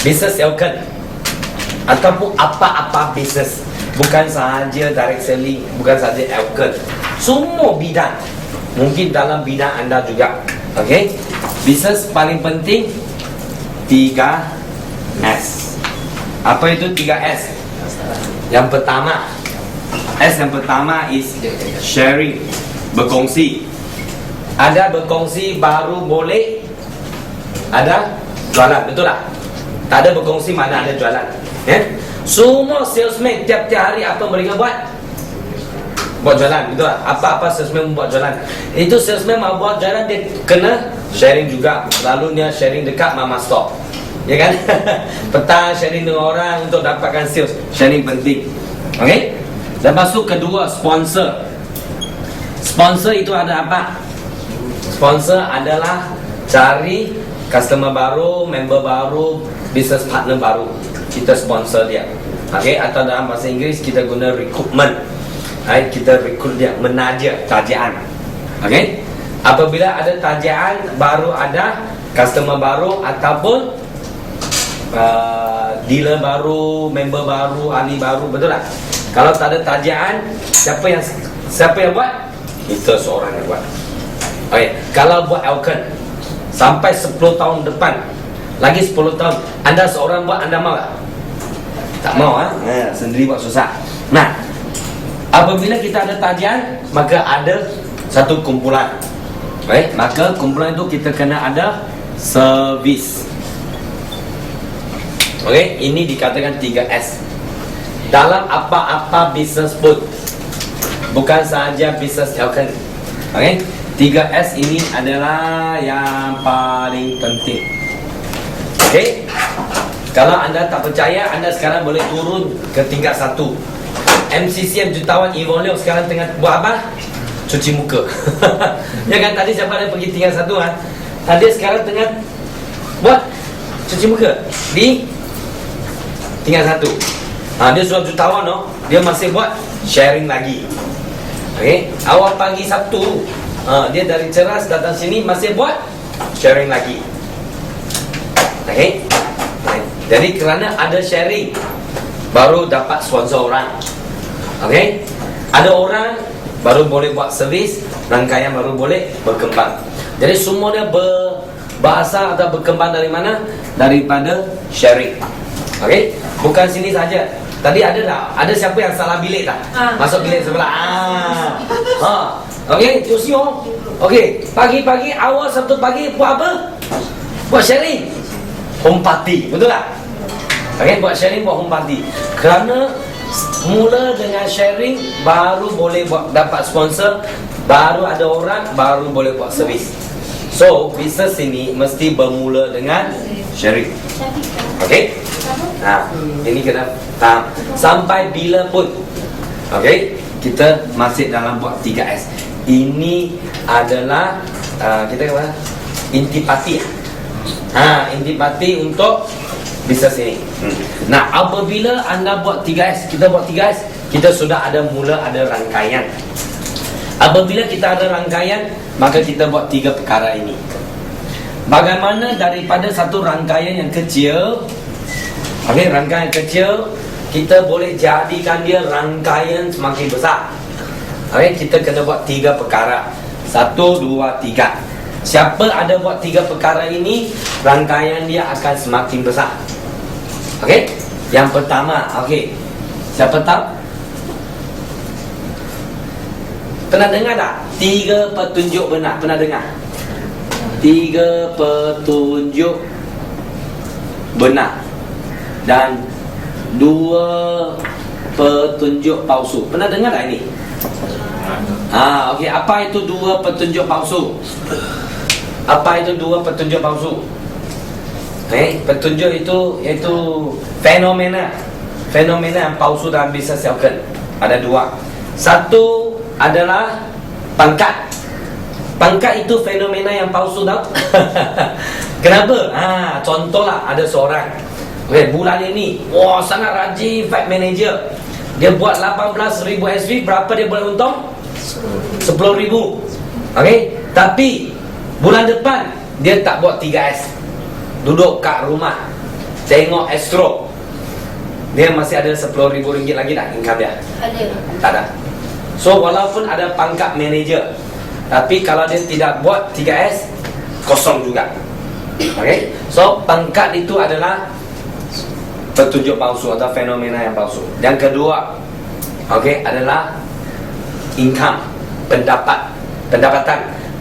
Business Elkan ataupun apa-apa bisnes, bukan sahaja direct selling, bukan sahaja Elkan, semua bidang, mungkin dalam bidang anda juga. Okey, bisnes paling penting 3S. Apa itu 3S? Yang pertama, S yang pertama is sharing, berkongsi. Ada berkongsi baru boleh ada jualan, betul tak? Tak ada berkongsi mana ada jualan. Semua salesman tiap-tiap hari apa mereka buat? Buat jualan, betul tak? Apa-apa salesman buat jualan. Itu salesman mau buat jualan, dia kena sharing juga. Selalunya sharing dekat mama store, ya kan? Petang sharing dengan orang untuk dapatkan sales. Sharing penting. Okey. Lepas tu kedua, sponsor. Sponsor itu ada apa? Sponsor adalah cari customer baru, member baru, business partner baru, kita sponsor dia. Okey, atau dalam bahasa Inggeris kita guna recruitment. Kita rekrut dia, menaja, tajian. Okey, apabila ada tajian, baru ada customer baru ataupun dealer baru, member baru, ahli baru, betul tak? Kalau tak ada tajian, siapa yang buat? Kita seorang yang buat. Okey, kalau buat Elkan sampai 10 tahun depan, lagi 10 tahun, anda seorang buat, anda mau tak? Tak mau, sendiri buat susah. Nah, apabila kita ada tajian, maka ada satu kumpulan. Baik, maka kumpulan itu kita kena ada servis. Okey, ini dikatakan 3S. Dalam apa-apa bisnes pun, bukan sahaja bisnes Elkan. Okey, 3S ini adalah yang paling penting. Okey, kalau anda tak percaya, anda sekarang boleh turun ke tingkat 1. MCCM Jutawan Evolution sekarang tengah buat apa? Cuci muka. Ya kan, tadi siapa ada pergi tingkat 1 kan? Tadi sekarang tengah buat cuci muka di tingkat 1. Dia sudah jutawan, dia masih buat sharing lagi. Okey, awal pagi Sabtu, dia dari Ceras datang sini masih buat sharing lagi. Okey, jadi kerana ada sharing, baru dapat sponsor orang. Okey, ada orang baru boleh buat servis, rangkaian baru boleh berkembang. Jadi semua dia berasal atau berkembang dari mana? Daripada sharing. Okey, bukan sini saja. Tadi ada tak? Ada siapa yang salah bilik tak? Masuk bilik sebelah. Okey, Yosio. Okey, pagi-pagi awal Sabtu pagi buat apa? Buat sharing. Home party, betul tak? Okey, buat sharing, buat home party. Kerana mula dengan sharing, baru boleh dapat sponsor, baru ada orang, baru boleh buat servis. So, bisnes ini mesti bermula dengan sharing. Okey? Ini kena faham. Sampai bila pun, okey, kita masih dalam buat 3S. Ini adalah kita kata intipati. Intipati untuk bisnes ini. Nah, apabila anda buat 3S, kita buat 3S, kita sudah ada rangkaian. Apabila kita ada rangkaian, maka kita buat 3 perkara ini. Bagaimana daripada satu rangkaian yang kecil, okey, rangkaian kecil, kita boleh jadikan dia rangkaian semakin besar. Okey, kita kena buat 3 perkara. 1, 2, 3. Siapa ada buat 3 perkara ini, rangkaian dia akan semakin besar. Okey, yang pertama, okey, siapa tahu? Pernah dengar tak? 3 petunjuk benar. Pernah dengar? 3 petunjuk benar dan 2 petunjuk palsu. Pernah dengar tak ini? Okey, apa itu 2 petunjuk palsu? Apa itu 2 petunjuk palsu? Petunjuk itu iaitu fenomena yang palsu dalam bisnes Elkan. Ada 2. Satu adalah pangkat. Pangkat itu fenomena yang palsu tau. Kenapa? Contohlah ada seorang, bulan ini sangat rajin fight manager. Dia buat 18,000 SV, berapa dia boleh untung? 10,000. Okey, tapi bulan depan dia tak buat 3S. duduk kat rumah tengok Astro, dia masih ada RM10,000 lagi tak income dia? Ada. Tak ada. So walaupun ada pangkat manager, tapi kalau dia tidak buat 3S, kosong juga. Okay? So pangkat itu adalah petunjuk palsu atau fenomena yang palsu. Yang kedua, okay, adalah income, pendapatan.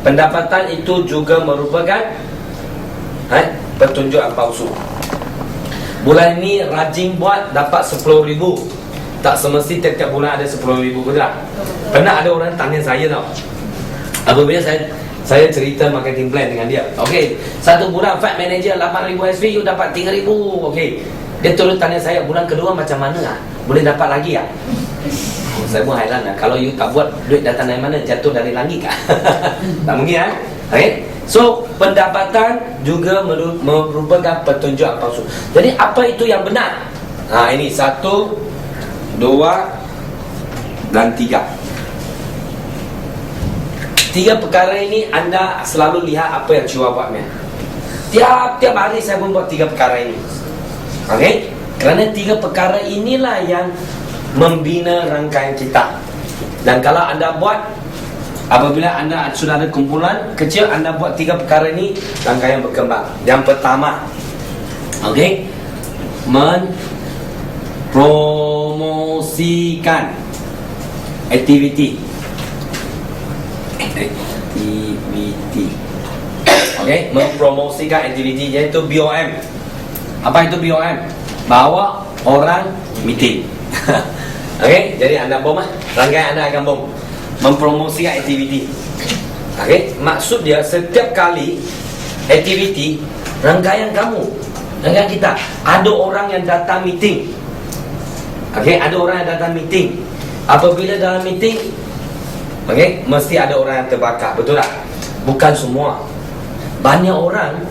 Pendapatan itu juga merupakan petunjuk yang palsu. Bulan ini rajin buat dapat RM10,000. Tak semesti tiap-tiap bulan ada RM10,000, betul tak? Pernah ada orang tanya saya tau, apabila saya cerita marketing plan dengan dia. Okey, satu bulan Fat Manager 8,000 SV, you dapat 3,000. Okey, dia terus tanya saya, bulan kedua macam mana lah? Boleh dapat lagi tak? Saya pun hairan lah. Kalau you tak buat, duit datang dari mana? Jatuh dari langit kah? Tak mungkin kan? Okay? So pendapatan juga merupakan petunjuk yang palsu. Jadi apa itu yang benar? Ini 1, 2 dan 3. 3 perkara ini anda selalu lihat apa yang Chua buatnya. Tiap hari saya pun buat 3 perkara ini. Okay? Kerana 3 perkara inilah yang membina rangkaian kita. Dan kalau anda buat, apabila anda sudah ada kumpulan kecil, anda buat 3 perkara ini, rangkaian berkembang. Yang pertama, okay, mempromosikan aktiviti. Okay, mempromosikan aktiviti, iaitu BOM. Apa itu BOM? Bawa orang meeting. Okay, jadi anda bom lah, rangkaian anda akan bom, mempromosikan aktiviti. Okay, maksud dia setiap kali aktiviti, rangkaian kita, ada orang yang datang meeting. Okay, ada orang yang datang meeting. Apabila dalam meeting, okay, mesti ada orang yang terbakar, betul tak? Bukan semua. Banyak orang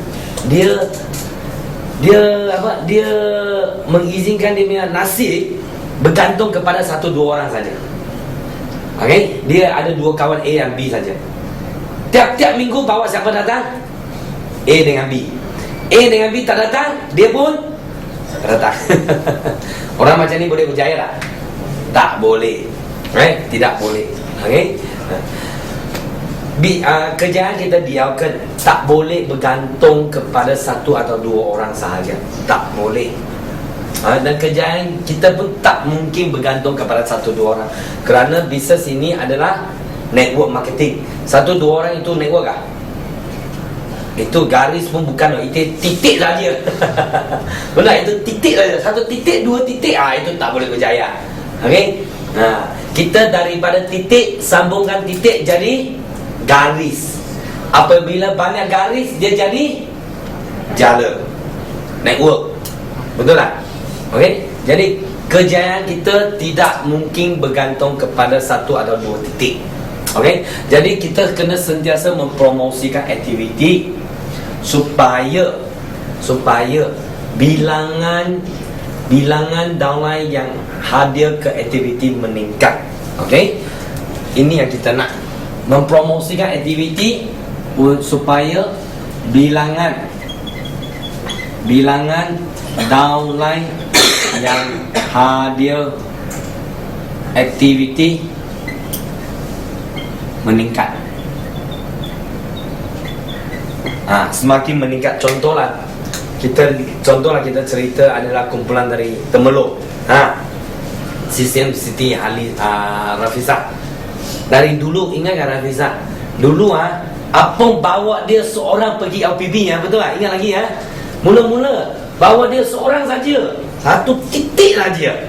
dia mengizinkan dia punya nasib bergantung kepada 1-2 orang saja. Okay? Dia ada 2 kawan A dan B saja. Tiap-tiap minggu bawa siapa datang? A dengan B. A dengan B tak datang, dia pun tak datang. Orang macam ni boleh berjaya tak? Tak boleh. Tidak boleh. Okay? Kejayaan kita diaukan tak boleh bergantung kepada 1 atau 2 orang sahaja. Tak boleh. Dan kejayaan kita pun tak mungkin bergantung kepada 1-2 orang. Kerana bisnes ini adalah network marketing. 1-2 orang itu network kah? Itu garis pun bukan, itu titik saja. Benar, itu titik saja. 1 titik, 2 titik, itu tak boleh berjaya. Okey? Kita daripada titik sambungkan titik jadi garis. Apabila banyak garis, dia jadi jala, network. Betul tak? Okey, jadi kejayaan kita tidak mungkin bergantung kepada 1 atau 2 titik. Okey, jadi kita kena sentiasa mempromosikan aktiviti supaya bilangan downline yang hadir ke aktiviti meningkat. Okey, ini yang kita nak, mempromosikan aktiviti supaya bilangan downline yang hadir aktiviti meningkat. Semakin meningkat. Contohlah kita cerita adalah kumpulan dari Temeluk. Sistem Siti Rafizah. Dari dulu, ingat kan Rafizah? Dulu Apong bawa dia seorang pergi LPB, betul tak? Ingat lagi Mula-mula bawa dia seorang saja, 1 titik saja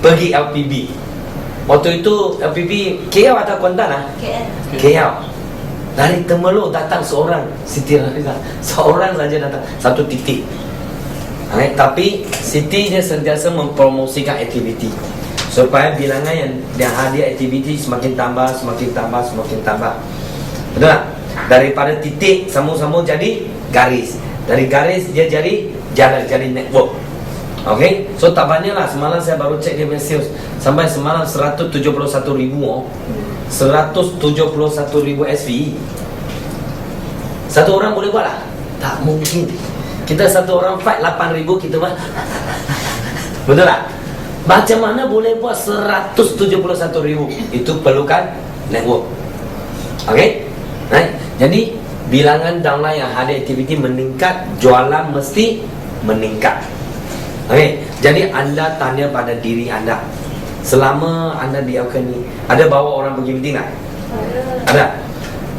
pergi LPB. Waktu itu LPB KL atau Kuantan? KL. Dari Temeluk datang seorang, Siti Rafizah, seorang saja datang, 1 titik. Tapi Siti dia sentiasa mempromosikan aktiviti supaya bilangan yang hadir aktiviti semakin tambah. Betul tak? Daripada titik sambung-sambung jadi garis. Dari garis dia jadi jalan, jadi network. Okay? So tak banyak lah. Semalam saya baru cek dia punya sales, sampai semalam 171,000 171,000 SV. Satu orang boleh buat lah? Tak mungkin. Kita satu orang fight 8,000 kita mah. Betul tak? Macam mana boleh buat 171,000? Itu perlukan network. Okey? Jadi bilangan downline yang ada aktiviti meningkat, jualan mesti meningkat. Okey, jadi anda tanya pada diri anda, selama anda di Elkan ni, ada bawa orang pergi meeting tak? Ada.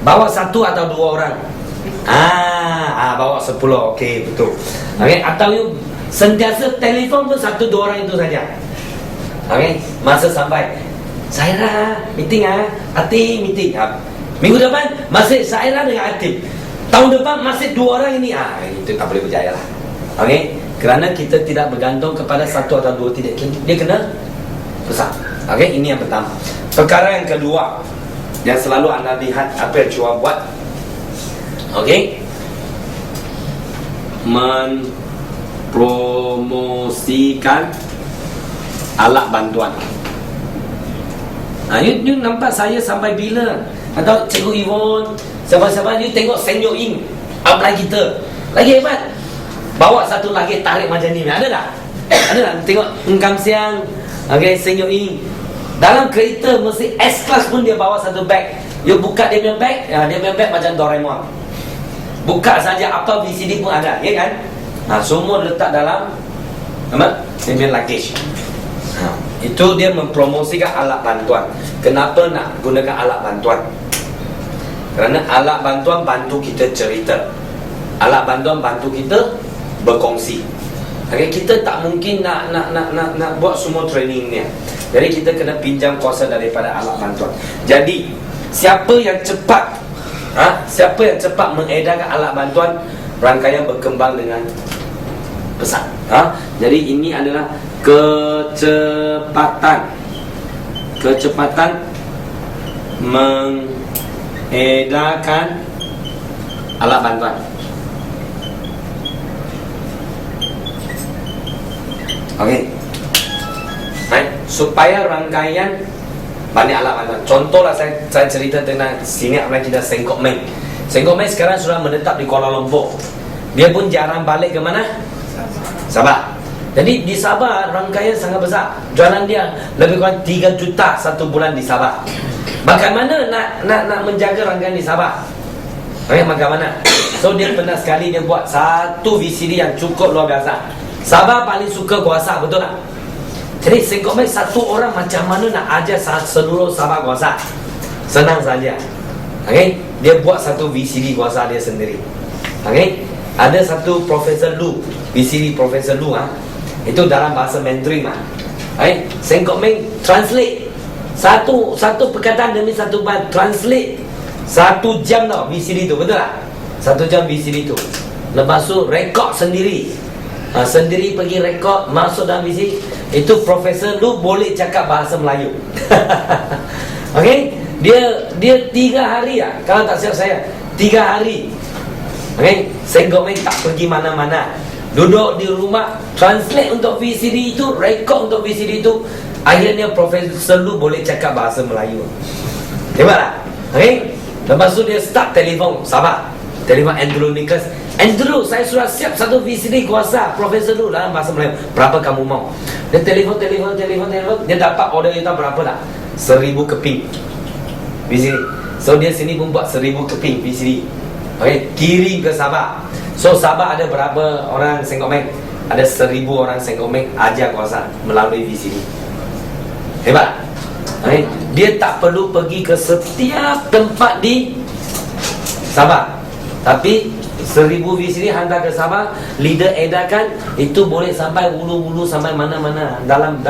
Bawa satu atau dua orang? Bawa 10. Okey, betul. Okey, atau you sentiasa telefon pun satu dua orang itu saja. Okey, masa sampai Saira meeting Ati meeting. Minggu depan masih Saira dengan Ati. Tahun depan masih dua orang ini. Itu tak boleh berjaya lah. Okey, kerana kita tidak bergantung kepada satu atau dua, tidak. Dia kena besar. Okey, ini yang pertama. Perkara yang kedua yang selalu anda lihat apa yang Chua buat. Okey, mempromosikan alat bantuan. You nampak saya sampai bila? Atau Cikgu Yvonne, siapa-siapa, you tengok Seng Yo Ing apply kita lagi hebat. Bawa satu lagi tarik macam ni. Ada tak? Ada tak? Tengok Engkam Siang, okay, Seng Yo Ing. Dalam kereta mesti S-Class pun dia bawa satu bag. You buka dia punya bag, dia punya bag macam Doraemon. Buka saja apa VCD pun ada, ya kan? Semua letak dalam apa? Dia punya luggage. Itu dia mempromosikan alat bantuan. Kenapa nak gunakan alat bantuan? Kerana alat bantuan bantu kita cerita. Alat bantuan bantu kita berkongsi. Okay, kita tak mungkin nak buat semua training ni. Jadi kita kena pinjam kuasa daripada alat bantuan. Jadi siapa yang cepat mengedarkan alat bantuan, rangkaian berkembang dengan pesat. Jadi ini adalah kecepatan mengedarkan alat bantuan. Okey. Supaya rangkaian banyak alat bantuan. Contohlah saya cerita tentang sini apa kita Sengkok Meng. Sengkok Meng sekarang sudah menetap di Kuala Lumpur. Dia pun jarang balik ke mana? Sabah. Jadi di Sabah rangkaian sangat besar. Jualan dia lebih kurang 3 juta satu bulan di Sabah. Bagaimana nak menjaga rangkaian di Sabah? Bagaimana? So dia pernah sekali dia buat satu VCD yang cukup luar biasa. Sabah paling suka kuasa, betul tak? Jadi Sengkok Meng satu orang macam mana nak ajar seluruh Sabah kuasa? Senang saja. Okay? Dia buat satu VCD kuasa dia sendiri. Okay? Ada satu Profesor Lu, VCD Profesor Lu, itu dalam bahasa Mandarin. Okay? Sengkok Meng translate satu perkataan demi satu bahan, translate 1 jam tau VCD tu, betul tak? 1 jam VCD tu. Lepas tu rekod sendiri. Sendiri pergi rekod, masuk dalam VCD. Itu Profesor Lu boleh cakap bahasa Melayu. Okay? Dia 3 hari kalau tak silap saya 3 hari. Okay? Sengkok Meng tak pergi mana-mana, duduk di rumah, translate untuk VCD itu, rekod untuk VCD itu. Akhirnya Profesor Lu boleh cakap bahasa Melayu. Hebat tak? Okay? Lepas tu dia start telefon Sabah. Telefon Andrew Nicholas. Andrew, saya sudah siap satu VCD kuasa Profesor Lu dalam bahasa Melayu. Berapa kamu mau? Dia telefon. Dia dapat order kita berapa tak? 1,000 keping VCD. So dia sini pun buat 1,000 keping VCD. Okay, kirim ke Sabah. So Sabah ada berapa orang Sengkok Meng? Ada 1,000 orang Sengkok Meng ajar kuasa melalui VCD. Hebat. Okay? Dia tak perlu pergi ke setiap tempat di Sabah, tapi 1,000 VCD hantar ke Sabah, leader edarkan, itu boleh sampai hulu-hulu, sampai mana-mana dalam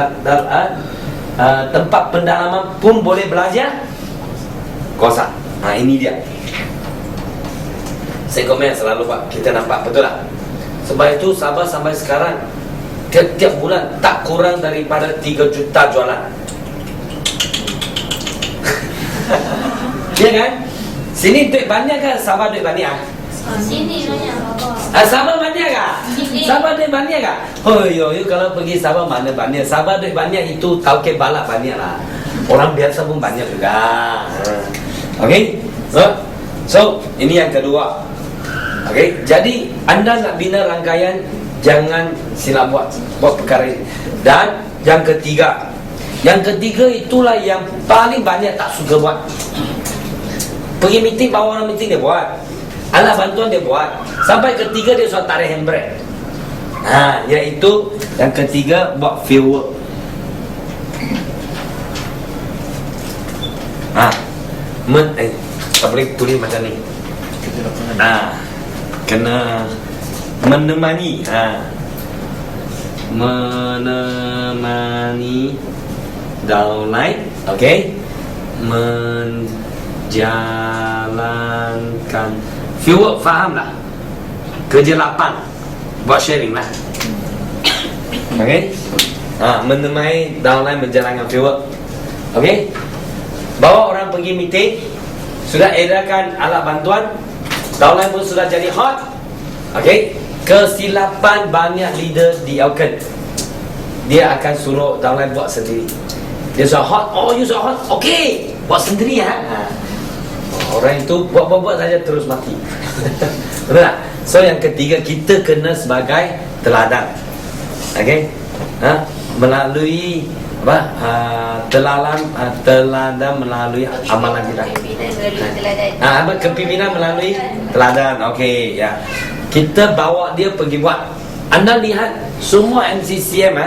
tempat pendalaman pun boleh belajar kuasa. Ini dia Sengkok Meng selalu buat. Kita nampak, betul tak? Sebab itu Sabah sampai sekarang tiap bulan tak kurang daripada 3 juta jualan. Ya kan? Sini duit banyak kan? Sabah duit banyak? Sini banyak Bapak. Sabah banyak kah? Sabah duit banyak kah? You kalau pergi Sabah mana banyak? Sabah duit banyak itu tauke balak banyak lah. Orang biasa pun banyak juga. Okay? So ini yang kedua. Okey, jadi anda nak bina rangkaian, jangan silap buat perkara ini. Dan yang ketiga itulah yang paling banyak tak suka buat. Pergi meeting, bawa orang meeting dia buat, anak bantuan dia buat, sampai ketiga dia suruh tarik handbrake. Iaitu yang ketiga, buat field work. Tak boleh tulis macam ni. Kena menemani. Menemani downline. Okey, menjalankan field work, faham tak? Kerja lapang, buat sharing lah. Okey, menemani downline menjalankan field work. Okey, bawa orang pergi meeting, sudah edarkan alat bantuan, downline pun sudah jadi hot. Okey, kesilapan banyak leader di Elkan, dia akan suruh downline buat sendiri. Dia suruh hot, you suruh hot, okey, buat sendiri ya. Orang itu buat saja terus mati. Betul tak? So yang ketiga, kita kena sebagai teladan. Okey, melalui teladan melalui amalan kita. Kepimpinan melalui teladan. Okey, ya. Kita bawa dia pergi buat. Anda lihat semua MCCM,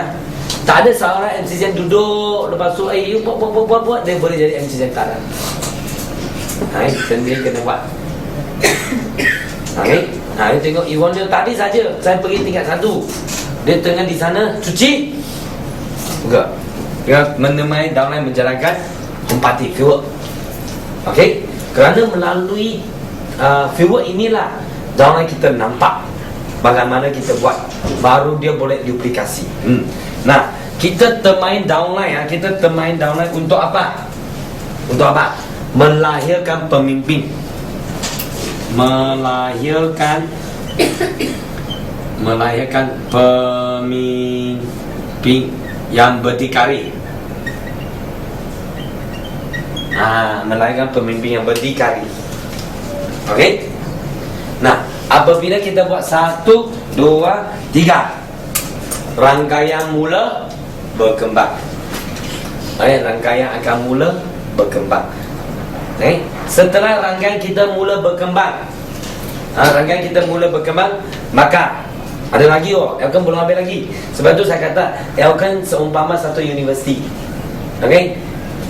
tak ada seorang MCCM duduk lepas tu you buat dia boleh jadi MCCM. Tak ada. Sendiri kena buat. You tengok Iwan dia tadi saja, saya pergi tingkat 1, dia tengah di sana cuci. Enggak. Dia menemani downline menjalankan empati field work. Okey, kerana melalui field work inilah downline kita nampak bagaimana kita buat, baru dia boleh duplikasi. Nah, kita temain downline, untuk apa? Untuk apa? Melahirkan pemimpin. Melahirkan pemimpin yang berdikari. Melahirkan pemimpin yang berdikari. Okey. Nah, apabila kita buat 1, 2, 3, rangkaian mula berkembang. Rangkaian akan mula berkembang. Setelah rangkaian kita mula berkembang, maka ada lagi Elkan belum habis lagi. Sebab tu saya kata Elkan seumpama satu universiti. Okey,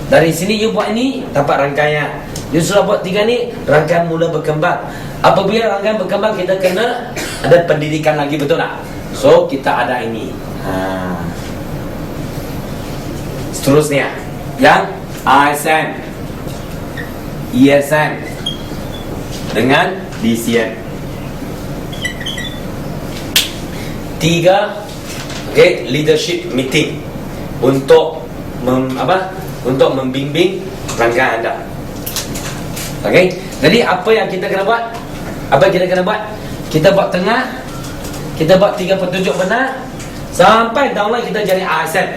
dari sini you buat ini dapat rangkaian, you sudah buat 3 ni, rangkaian mula berkembang. Apabila rangkaian berkembang, kita kena ada pendidikan lagi, betul tak? So kita ada ini. Seterusnya yang ASM, ESM dengan DCM. 3, leadership meeting untuk membimbing rangkaian anda. Okey, jadi apa yang kita kena buat? Kita buat tengah, kita buat 3 petunjuk benar sampai downline kita jadi ASM.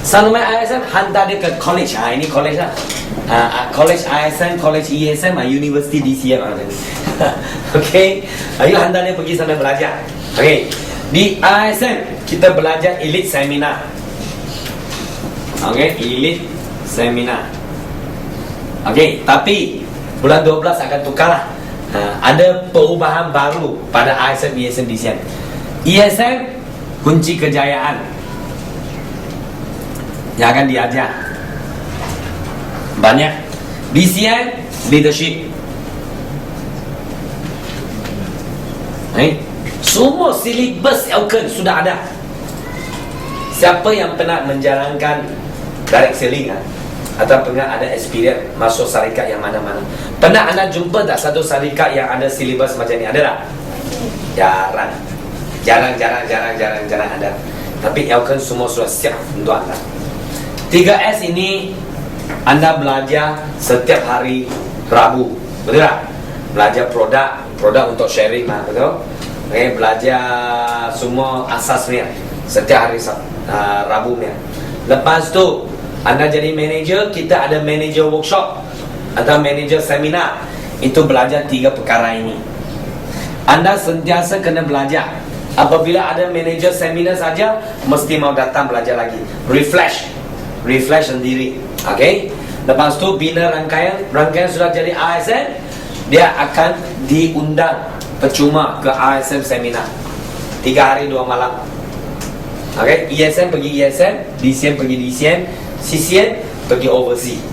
Sampai ASM hantar dia ke college. Ini college lah. College ASM, college ESM, university DCM. Okey, ayo hantar dia pergi sana belajar. Okey, di ASM kita belajar elite seminar. Okey, elite seminar. Okey, tapi bulan 12 akan tukarlah. Ada perubahan baru pada ASM, ESM, DCM. ESM kunci kejayaan yang akan diajar banyak. DCM leadership. Semua silibus Elkan sudah ada. Siapa yang pernah menjalankan direct selling atau pernah ada experience masuk syarikat yang mana-mana, pernah anda jumpa tak satu syarikat yang ada silibus macam ni? Ada tak? Jarang ada. Tapi Elkan semua sudah siap untuk anda. 3S ini anda belajar setiap hari Rabu, betul tak? Belajar produk untuk sharing lah, betul? Belajar semua asasnya setiap hari Rabu ni. Lepas tu anda jadi manager, kita ada manager workshop atau manager seminar. Itu belajar 3 perkara ini. Anda sentiasa kena belajar. Apabila ada manager seminar saja, mesti mau datang belajar lagi. Refresh sendiri. Okay? Lepas tu bina rangkaian sudah jadi ASN, dia akan diundang percuma ke ASN seminar 3 hari 2 malam. Okay? ESN pergi ESN, DCN pergi DCN, CCN pergi overseas.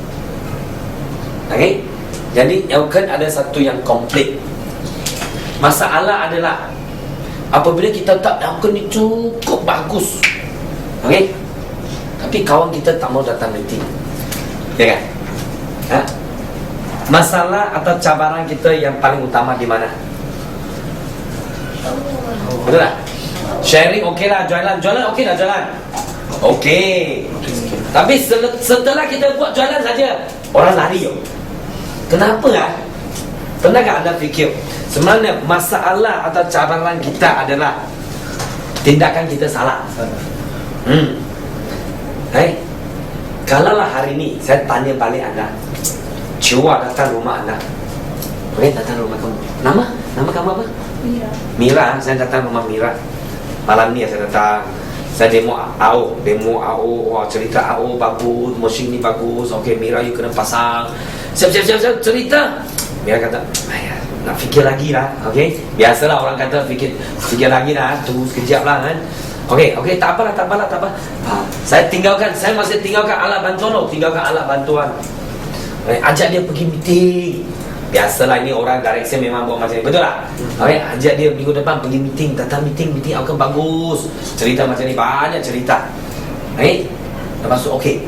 Okay? Jadi Elkan ada satu yang komplit. Masalah adalah apabila kita tak Elkan ni cukup bagus, okay? Tapi kawan kita tak mau datang meeting, ya kan? Ha? Masalah atau cabaran kita yang paling utama di mana? Betul tak? Sharing okey lah, jualan okey lah, jualan okey. Tapi setelah kita buat jualan saja, orang lari yo. Kenapa lah? Pernahkah anda fikir sebenarnya masalah atau cabaran kita adalah tindakan kita salah? Kalaulah hari ini saya tanya balik anda, Ciwa datang rumah anda, datang rumah kamu. Nama kamu apa? Mira. Saya datang rumah Mira. Malam ni saya datang. Saya demo AO. Wah, cerita AO bagus, mesin ni bagus. Okey, Mira you kena pasang. Siap cerita. Mira kata, nak fikir lagi lah. Okey, biasalah orang kata fikir lagi lah. Tunggu sekejap lah kan. Okey, tak apalah. Saya masih tinggalkan alat bantuan. Ajak dia pergi meeting. Biasalah ini orang direction memang buat macam ni. Betul tak? Okey, ajak dia minggu depan pergi meeting. Datang meeting akan bagus. Cerita macam ni, banyak cerita. Lepas tu okey,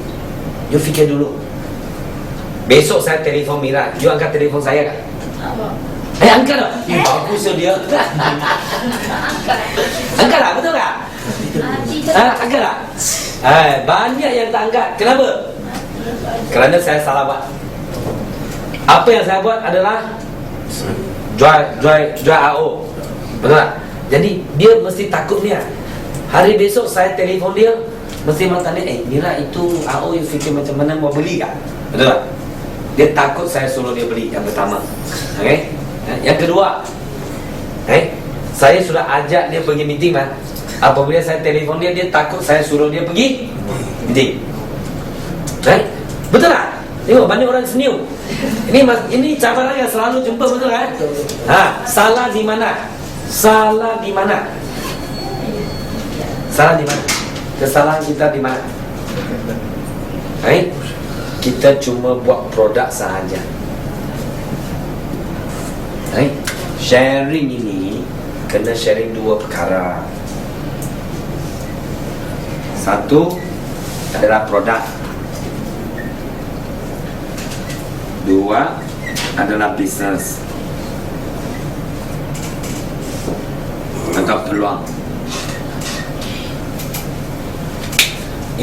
you fikir dulu. Besok saya telefon Mira, you angkat telefon saya kan? Angkat tak? Bagus dia. Angkat tak? Betul tak? Angkat tak? Banyak yang tak angkat. Kenapa? Kerana saya salah buat. Apa yang saya buat adalah jual AO. Betul tak? Jadi dia mesti takut ni. Hari besok saya telefon dia, mesti mau tanya, Mira itu AO you fikir macam mana, mau beli kan? Betul tak? Dia takut saya suruh dia beli. Yang pertama. Okay? Yang kedua, saya sudah ajak dia pergi meeting kan. Apabila saya telefon dia, dia takut saya suruh dia pergi meeting. Betul tak? Tengok banyak orang senyum. Ini cabaran yang selalu jumpa, betul kan? Salah di mana? Kesalahan kita di mana? Kita cuma buat produk sahaja. Sharing ini kena sharing 2 perkara. Satu adalah produk, 2 adalah bisnes atau peluang.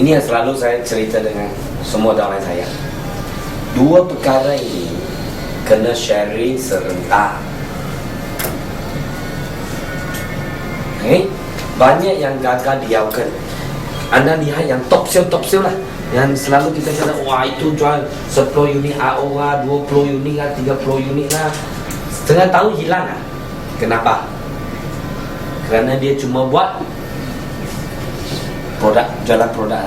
Ini yang selalu saya cerita dengan semua kawan saya. 2 perkara ini kena sharing serentak. Banyak yang gagal diaukan. Anda lihat yang top sale lah, yang selalu kita kata, wah itu jual 10 unit AO lah, 20 unit lah, 30 unit lah, setengah tahun hilang lah. Kenapa? Kerana dia cuma buat produk, jualan produk.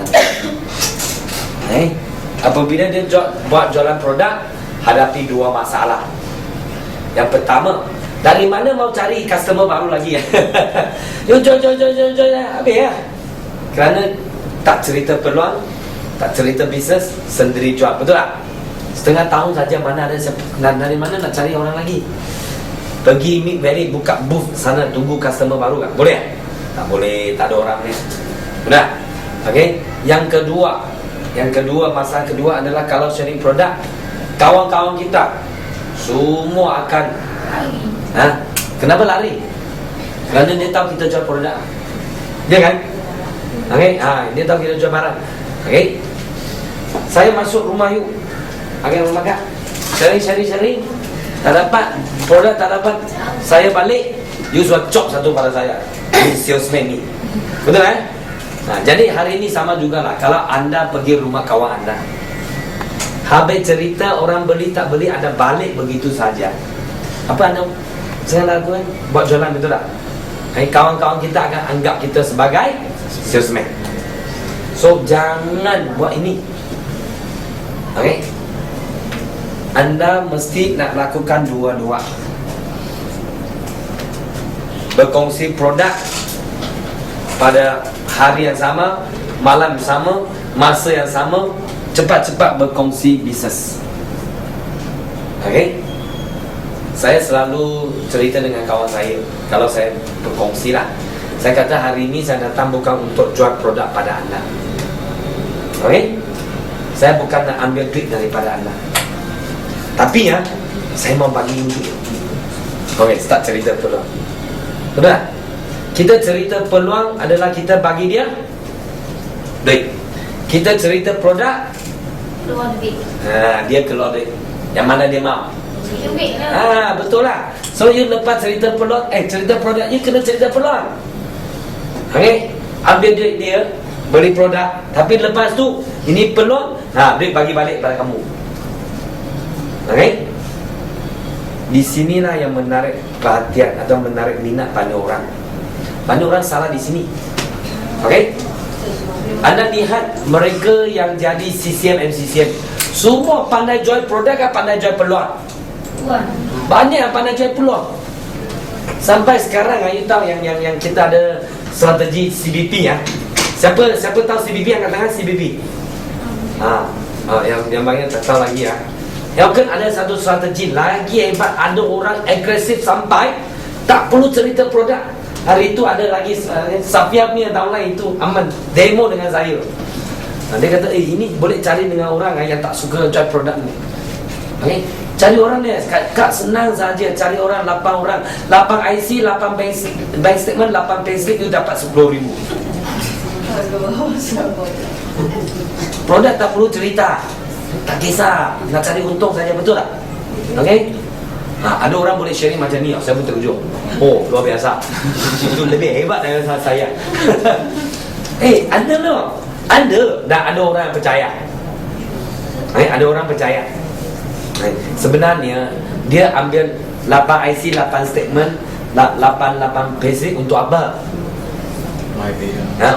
Apabila dia buat jualan produk, hadapi 2 masalah. Yang pertama, dari mana mau cari customer baru lagi? Jual habis ya. Kerana tak cerita peluang, tak cerita bisnes, sendiri jual. Betul tak? Setengah tahun saja mana ada, dari mana nak cari orang lagi? Pergi Mid Valley buka booth sana, tunggu customer baru kan? Boleh? Tak boleh, tak ada orang ni. Benar? Okay? Yang kedua, masalah kedua adalah kalau sharing produk, kawan-kawan kita semua akan kenapa lari? Kerana dia tahu kita jual produk. Dia kan? Dia tahu kita jual barang. Saya masuk rumah you, rumah kak, sharing, tak dapat produk, tak dapat. Saya balik, you sudah cop satu pada saya. Ini salesman ni. Betul kan? Jadi hari ini sama jugalah. Kalau anda pergi rumah kawan anda, habis cerita orang beli tak beli, anda balik begitu saja. Apa anda Jangan lakukan buat jualan, betul tak? Kawan-kawan kita akan anggap kita sebagai salesman. So jangan buat ini. Okay? Anda mesti nak lakukan dua-dua. Berkongsi produk pada hari yang sama, malam sama, masa yang sama, cepat-cepat berkongsi bisnes. Okay? Saya selalu cerita dengan kawan saya, kalau saya berkongsi lah, saya kata hari ini saya datang bukan untuk jual produk pada anda. Okay? Saya bukan nak ambil duit daripada anda, tapi ya, saya mau bagi duit. Okay, start cerita peluang. Betul tak? Kita cerita peluang adalah kita bagi dia duit. Kita cerita produk, Keluar duit. dia keluar duit. Yang mana dia mau? Duit lah. Betul lah. So you lepas cerita peluang, cerita produk, you kena cerita peluang. Okay? Ambil duit dia, beli produk, tapi lepas tu ini peluang, duit bagi balik pada kamu. Okay? Di sinilah yang menarik perhatian atau menarik minat banyak orang. Banyak orang salah di sini. Okay? Anda lihat mereka yang jadi CCM, MCCM, semua pandai jual produk atau pandai jual peluang? Banyak yang pandai jual peluang. Sampai sekarang you tahu yang kita ada strategi CBP ya. Siapa tahu CBP, angkat tangan CBP. Yang banyak tak tahu lagi ya. Yang kan ada satu strategi lagi hebat. Ada orang agresif sampai tak perlu cerita produk. Hari itu ada lagi Safia punya tahun lain itu aman demo dengan saya. Dia kata ini boleh cari dengan orang yang tak suka jual produk ni. Okay? Cari orang ni, Kak senang saja. Cari orang 8 orang, 8 IC, 8 bank statement, 8 payslip, you dapat 10,000. Produk tak perlu cerita, tak kisah, nak cari untung saja, betul tak? Okay? Ada orang boleh sharing macam ni, saya pun terkejut. Luar biasa. Itu lebih hebat daripada saya. Ada loh. Ada orang yang percaya. Ada orang percaya. Sebenarnya dia ambil 8 IC, 8 statement, 8 payslip untuk apa?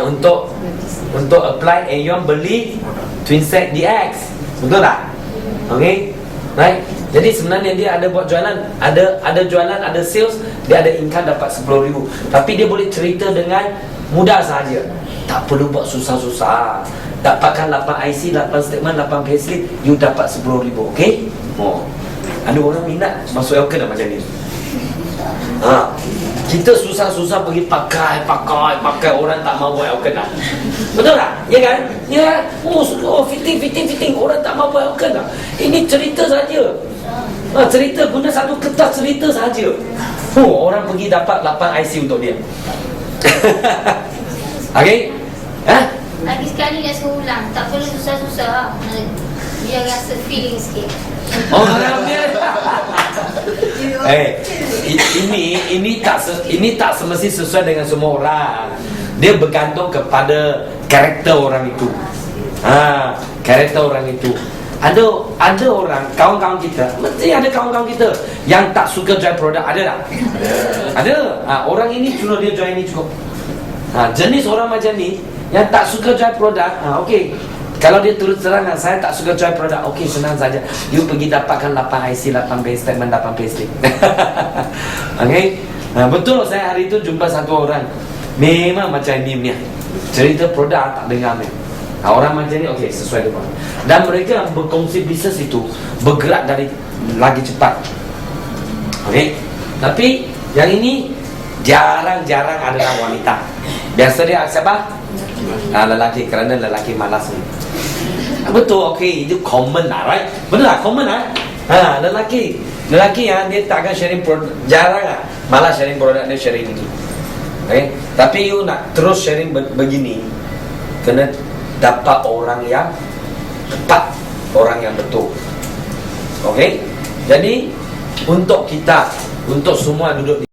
Untuk apply Aeon beli Twinset DX. Betul tak? Okay? Right? Jadi sebenarnya dia ada buat jualan, ada jualan, ada sales, dia ada income dapat 10,000. Tapi dia boleh cerita dengan mudah saja. Tak perlu buat susah-susah. Dapatkan 8 IC, 8 statement, 8 payslip, you dapat 10,000. Okay? Ada orang minat masuk Elkan dah macam ni. Kita susah-susah pergi pakai orang tak mahu buat Elkan dah. Betul tak? Ya kan? Ya. Fitting orang tak mahu buat Elkan dah. Ini cerita saja. Cerita guna satu kertas cerita saja. Orang pergi dapat 8 IC untuk dia. Okay? Lagi sekali nak suruh ulang. Tak perlu susah-susah. Biar rasa feeling sikit. Ini tak semesti sesuai dengan semua orang. Dia bergantung kepada karakter orang itu. Karakter orang itu. Ada orang, kawan-kawan kita, mesti ada kawan-kawan kita yang tak suka jual produk, ada tak? Ada. Orang ini cuma dia jual ini cukup. Jenis orang macam ni yang tak suka jual produk, okey. Kalau dia terus terang, saya tak suka jual produk, okey, senang saja. You pergi dapatkan 8 IC, 8 bank statement, 8 payslip. Okey. Betul, saya hari itu jumpa satu orang memang macam ni punya. Cerita produk tak dengar ni. Orang macam ni, okey, sesuai dengan. Dan mereka yang berkongsi bisnes itu bergerak dari lagi cepat. Okey. Tapi yang ini jarang-jarang adalah wanita. Biasa dia siapa? Lelaki, kerana lelaki malas ni. Betul, okey, itu common lah, right? Betul lah, common lah. Lelaki yang dia tak akan sharing produk, jarang lah. Malas sharing produk, dia sharing ini. Okay? Tapi you nak terus sharing begini, kena dapat orang yang tepat, orang yang betul. Okay? Jadi untuk kita, untuk semua duduk di